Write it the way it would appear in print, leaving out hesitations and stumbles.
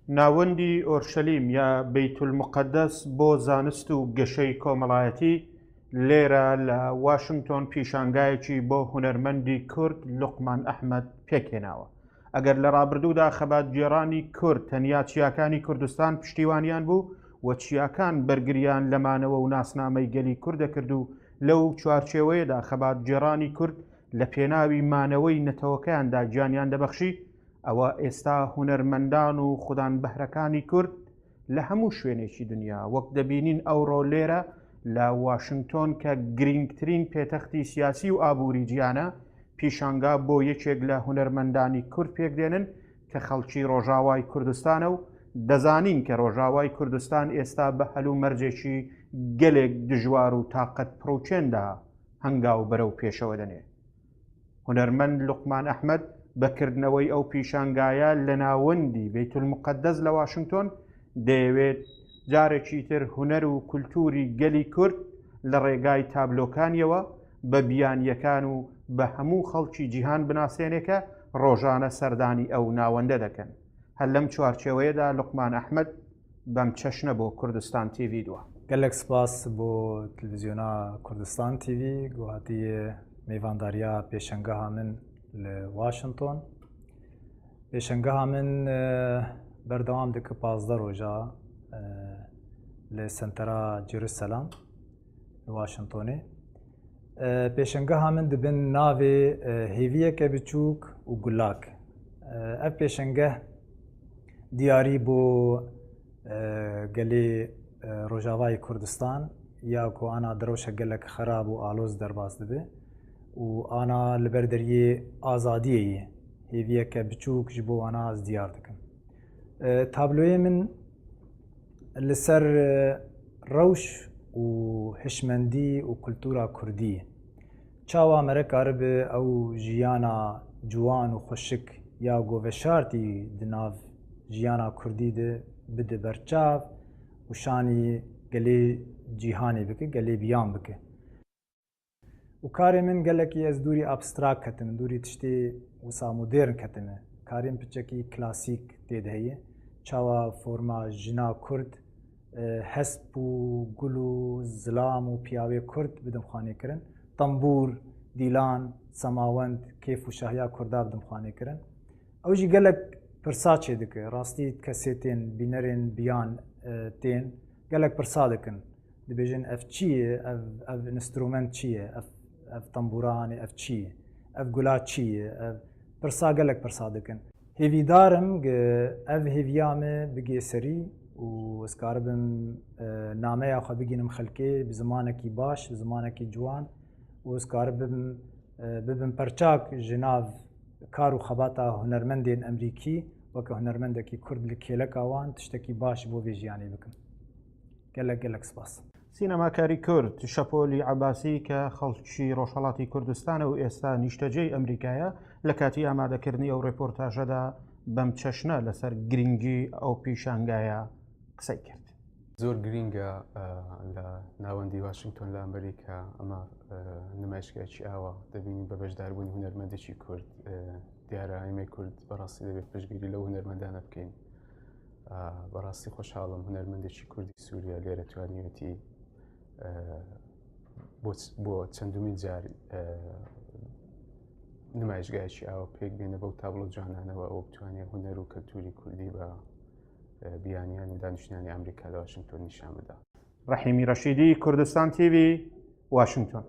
ناوەندی ئۆرشەلیم یا بەیت المقەدەس بۆ زانست و گەشەی کۆمەڵایەتی لێرە لە واشنگتۆن پیشانگایەکی بۆ هونەرمەندی کورد لوقمان ئەحمەد پێکهێناوە. ئەگەر لە ڕابردوودا خەباتگێڕانی کورد تەنیا چیاکانی کوردستان پشتیوانیان بوو و چیاکان بەرگریان لەمانەوە و ناسنامەی گەلی کورد دەکرد و لەو چوارچێوەیەدا خەباتگێڕانی کورد لە پێناوی مانەوەی نەتەوەکەیاندا گیانیان دەبەخشی، ئەوە ئێستا هونەرمەندان و خودان بەهرەکانی کورد لە هەموو شوێنێکی دنیا وەک دەبینین ئەوڕۆ لێرە لە واشنگتۆن کە گرنگترین پێتەختی سیاسی و ئابووری گیانە پیشانگا بۆ یەکێک لە هونەرمەندانی کورد پێکدێنن کە خەڵکی ڕۆژاوای کوردستانە و دەزانین کە ڕۆژاوای کوردستان ئێستا بە هەلوو مەرجێکی گەلێک دژوار و تاقەت پڕوچێندا هەنگاو بەرەو پێشەوە دەنێ. هونەرمەند لوقمان ئەحمەد بەکردنەوەی ئەو پیشانگایە لە ناوەندی بەیت المقەدەس لە واشنگتۆن دەیەوێت جارێکی تر هونەر و کولتوری گەلی کورد لە ڕێگای تابلۆکانیەوە بە بیانیەکان و بە هەموو خەڵکی جیهان بناسێنێکە ڕۆژانە سەردانی ئەو ناوەندە دەکەن. هەر لەم چوارچێوەیەدا لوقمان ئەحمەد بەم چەشنە بۆ کوردستان تیڤی دووە. gelek spas بۆ تلڤیزیۆنا کوردستان TV گوهاتیە میوانداریە پێشەنگەها من لە واشنگتۆن. پێشەنگەها من بەردەوام دەکە 15 ڕۆژە لە سنتەرا جێروسەلام لە واشنگتۆنێ. پێشەنگەها من دەبن ناوێ هێڤیەکە بچووک و گولاک. ئەف پێشەنگە دیاری بۆ گەلێ ڕۆژاوای کوردستان یاکۆ ئانا دەرەوشە گەلک خەراب و ئالۆز دەرباز دەبێ و ئانا لەبەر دەریێ ئازادیەیە هێڤیەکە بچووک ji بۆ ئانا ئەس دیار دەکەم. تابلۆیە من لەسەر ڕەوش و هشمەندی و کولتورا کوردی چاوا مەرەکاربێ ئەو ژیانە جوان و خوشک یا گۆڤەشارتی دناو ژیانە کوردی بدە بەرچاو و شانی گەلێ جیهانێ بکە گەلێ بیان بکە. و کارێ من gelekî ez dûrî abstrak ketim, dûrî tiştê wisa modern ketime. Karên piçekî klasîk tê de heye. Çawa forma jina Kurd, hesp û gul û zilam û piyavê Kurd bidim xanêkirin. Tembûr, dîlan, semawend, kêf û şahiya Kurda bidim xanêkirin. Ew jî gelek pirsa çê dike. Rastî kesê tên bînerên biyan tên gelek pirsa dikin. Dibêjin ev çi ye, ev instrument çi ye, ev tembûranê ev çi ye, ev gula çi ye, ev pirsa gelek pirsa dikin. Hêvîdarim ev hêviya me bigê serî û ez karibim nameya xwe bigînim xelkê bi zimanekî baş, bi zimanekî ciwan û ez karibim bibim perçak ji nav kar û xebata hunermendên Emerîkî weke hunermendekî Kurd li kêleka wan tiştekî baş bo vê jiyanê bikim. Gelek gelek spas. سینەماکاری کورد شەپۆلی عەباسی کە خەڵکی ڕۆژهەڵاتی کوردستانە و ئێستا نیشتەجێی ئەمریکایە لە کاتی ئامادەکردنی ئەو ڕێپۆرتاژەدا بەم چەشنە لەسەر گرنگی ئەو پیشانگایە قسەی کرد. زۆر گرینگە لە ناوەندی واشنگتۆن لە ئەمریکا ئەمە نمایشگایکی ئاوە دەبینی بە بەشداربوونی هونەرمەندێکی کورد. دیارە ئەمەی کورد بەڕاستی دەبێت پشتگیری لەو هونەرمەندانە بکەین. بەڕاستی خۆشحاڵم هونەرمەندێکی کوردی سووریا لێرە توانیوێتی بۆ چەندومین جار نمایشگایکی ئاوە پێک بێنە بەو تابلۆ جوانانەوە ئەو بتوانێت هونەر و کەلتوری کوردی بە بیانیان و دانیشتنانی ئەمریکا لە واشنگتۆن نیشان بدا. ڕەحیمی ڕەشیدی، کوردستان تیڤی، واشنگتۆن.